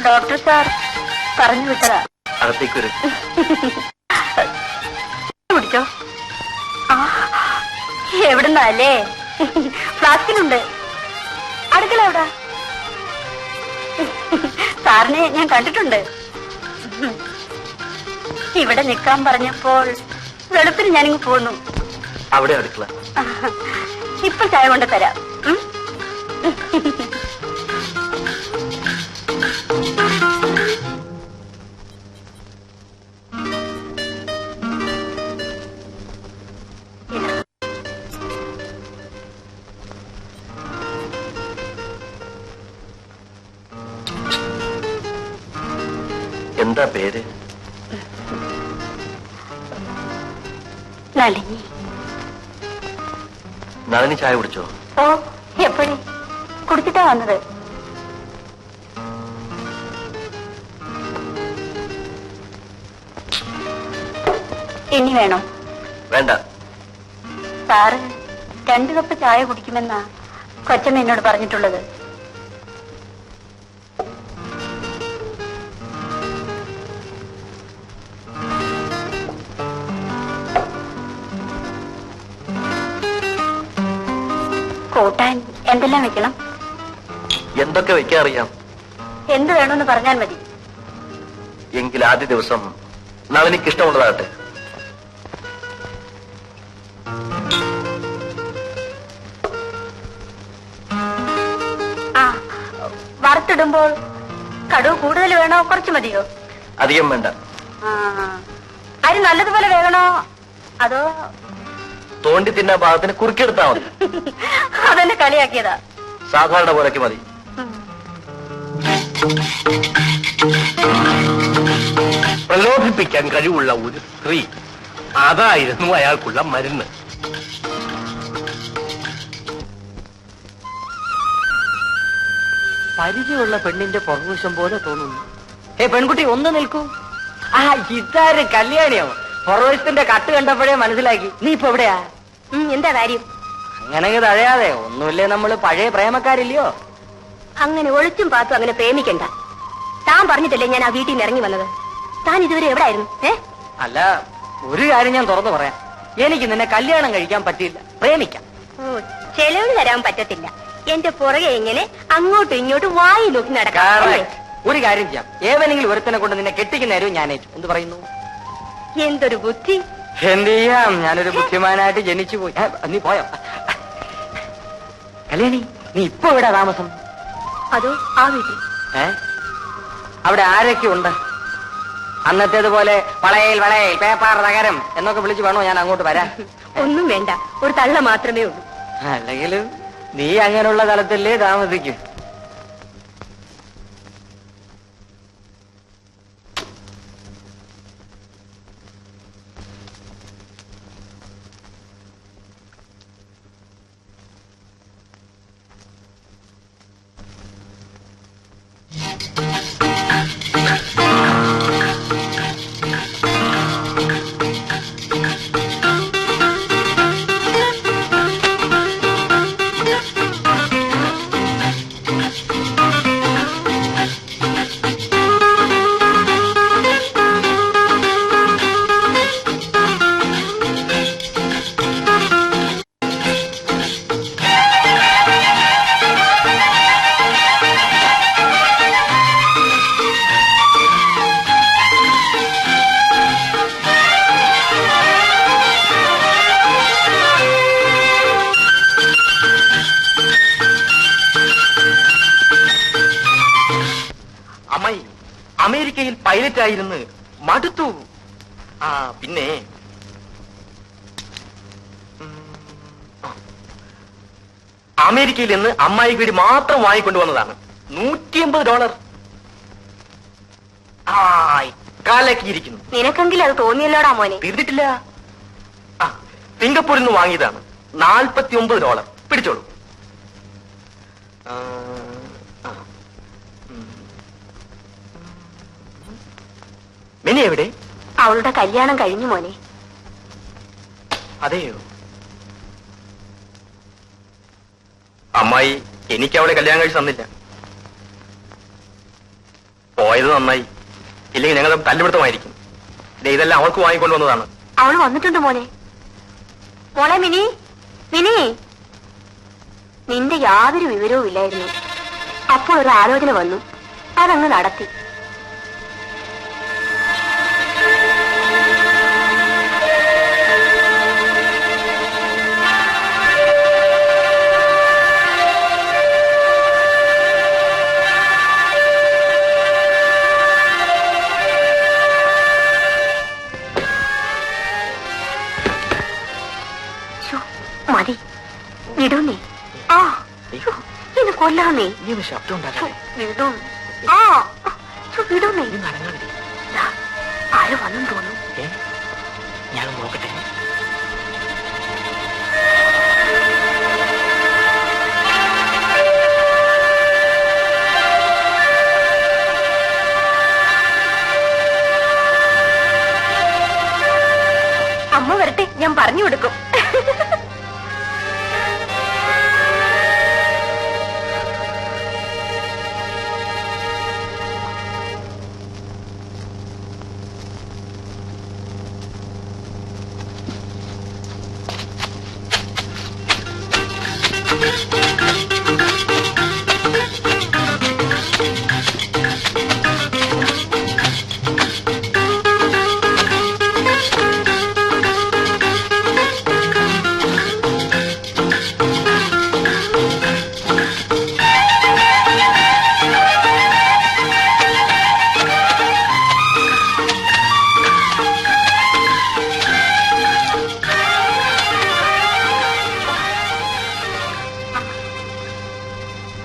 Doctor sir പറഞ്ഞു വിട്ടതാ. അകത്തേക്ക് കുടിച്ചോ. എവിടുന്നല്ലേ? ഫ്ലാസ്കിലുണ്ട്. അടുക്കള എവിടാ? സാറിനെ ഞാൻ കണ്ടിട്ടുണ്ട്. ഇവിടെ നിൽക്കാൻ പറഞ്ഞപ്പോൾ വെളുപ്പിന് ഞാനിങ്ങ് പോന്നു. അവിടെ അടുക്കള. ഇപ്പൊ ചായ കൊണ്ട് തരാം. എന്താ പേര്? നളിനി. നളിനി ചായ കുടിച്ചോ? ഓ, എപ്പോഴും കുടിച്ചിട്ടാ വന്നത്. ഇനി വേണോ? വേണ്ട. സാറ് 2 കപ്പ് ചായ കുടിക്കുമെന്നാ കൊച്ചമ്മ എന്നോട് പറഞ്ഞിട്ടുള്ളത്. കൂട്ടാൻ എന്തെല്ലാം വെക്കണം? എന്തൊക്കെ വെക്കാൻ അറിയാം. എന്ത് വേണമെന്ന് പറഞ്ഞാൽ മതി. എങ്കിൽ ആദ്യ ദിവസം നളിനിക്ക് ഇഷ്ടമുള്ളതാകട്ടെ. ആ, വറുത്തിടുമ്പോൾ കടുവ് കൂടുതൽ വേണോ കുറച്ച് മതിയോ? അധികം വേണ്ട. അരി നല്ലതുപോലെ വേകണോ അതോ തോണ്ടി തിന്നാ ഭാഗത്തിന് കുറുക്കിയെടുത്താ മതി? അതെന്നെ കളിയാക്കിയതാ. സാധാരണ പോലൊക്കെ മതി. പ്രലോഭിപ്പിക്കാൻ കഴിവുള്ള ഒരു സ്ത്രീ, അതായിരുന്നു അയാൾക്കുള്ള മരുന്ന്. പരിചയമുള്ള പെണ്ണിന്റെ പുറകുവശം പോലെ തോന്നുന്നു. പെൺകുട്ടി ഒന്ന് നിൽക്കൂ. ഇതാര് കല്യാണിയോ? പുറവശത്തിന്റെ കട്ട് കണ്ടപ്പോഴേ മനസ്സിലാക്കി. നീ ഇപ്പൊ എവിടെയാ? എന്താ കാര്യം? അങ്ങനെ തഴയാതെ. ഒന്നുമില്ലേ, നമ്മള് പഴയ പ്രേമക്കാരില്ലയോ? അങ്ങനെ ഒളിച്ചും പാത്തും അങ്ങനെ പ്രേമിക്കണ്ട. താൻ പറഞ്ഞിട്ടല്ലേ ഞാൻ ആ വീട്ടിൽ നിന്ന് ഇറങ്ങി വന്നത്. താൻ ഇതുവരെ എവിടെ ആയിരുന്നു? അല്ല, ഒരു കാര്യം ഞാൻ തുറന്നു പറയാം. എനിക്ക് നിന്നെ കല്യാണം കഴിക്കാൻ പറ്റില്ല, പ്രേമിക്കാം. ചെലവ് തരാൻ പറ്റത്തില്ല. എന്റെ പുറകെ ഇങ്ങനെ അങ്ങോട്ടും ഇങ്ങോട്ടും വായി നോക്കി നടക്കാം. ഒരു കാര്യം ചെയ്യാം, ഏവനെങ്കിലും ഒരുത്തനെ കൊണ്ട് നിന്നെ കെട്ടിക്കുന്ന നേരവും ഞാൻ ഏറ്റു. എന്ത് പറയുന്നു? എന്തൊരു ബുദ്ധി! എന്ത് ചെയ്യാം, ഞാനൊരു ബുദ്ധിമാനായിട്ട് ജനിച്ചു പോയി. നീ പോയോ? കല്യാണി, നീ ഇപ്പൊ എവിടാ താമസം? അതോ ആ വീട്ടിൽ. അവിടെ ആരൊക്കെ ഉണ്ട്? അന്നത്തേതുപോലെ വളയിൽ വളയിൽ പേപ്പാർ നഗരം എന്നൊക്കെ വിളിച്ചു വേണോ ഞാൻ അങ്ങോട്ട് വരാൻ? ഒന്നും വേണ്ട, ഒരു തള്ള മാത്രമേ ഉള്ളൂ. അല്ലെങ്കിലും നീ അങ്ങനെയുള്ള തലത്തിലേ താമസിക്കും. അമേരിക്കയിൽ പൈലറ്റായിരുന്നു, മടുത്തു. പിന്നെ അമേരിക്കയിൽ നിന്ന് അമ്മായിക്ക് വേണ്ടി മാത്രം വാങ്ങിക്കൊണ്ടുവന്നതാണ്. $150. കാലക്കിയിരിക്കുന്നു. നിനക്കെങ്കിലും അത് തോന്നിയല്ലോടാ മോനെ. തീർന്നിട്ടില്ല. സിംഗപ്പൂരിൽ നിന്ന് വാങ്ങിയതാണ്. $49. പിടിച്ചോളൂ. ആ, ആ. മിനി എവിടെ? അവളുടെ കല്യാണം കഴിഞ്ഞു മോനെ. അതെയോ? അമ്മായി എനിക്ക് അവളെ കല്യാണം കഴിച്ച് തന്നില്ല. പോയത് നന്നായി, ഇല്ലെങ്കിൽ ഞങ്ങൾ തല്ലുപിടുത്തമായിരിക്കും. ഇതെല്ലാം അവൾക്ക് വാങ്ങിക്കൊണ്ടുവന്നതാണ്. അവള് വന്നിട്ടുണ്ട് മോനെ. മോളെ മിനി, മിനി, നിന്റെ യാതൊരു വിവരവും ഇല്ലായിരുന്നു. അപ്പോൾ ഒരു ആലോചന വന്നു, അതങ്ങ് നടത്തി. മതി, വിടുന്നേ. ആ, ഇത് കൊല്ലാന്നേ. നീ ഒരു ശബ്ദം ഉണ്ടാകാതെ. വിടും. ആ, വിടുന്നേ. ആര് വന്നു തോന്നുന്നു. ഞാൻ നോക്കട്ടെ. അമ്മ വരട്ടെ, ഞാൻ പറഞ്ഞു കൊടുക്കും.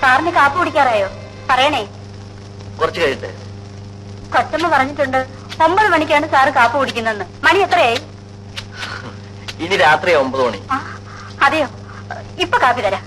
സാറിന് കാപ്പ് കുടിക്കാറായോ? പറയണേ. കുറച്ച് കഴിയട്ടെ. കൊച്ചമ്മ പറഞ്ഞിട്ടുണ്ട് 9 മണിക്കാണ് സാറ് കാപ്പ് കുടിക്കുന്നതെന്ന്. മണി എത്രയായി? ഇനി രാത്രി 9 മണി. അതെയോ? ഇപ്പൊ കാപ്പി തരാം.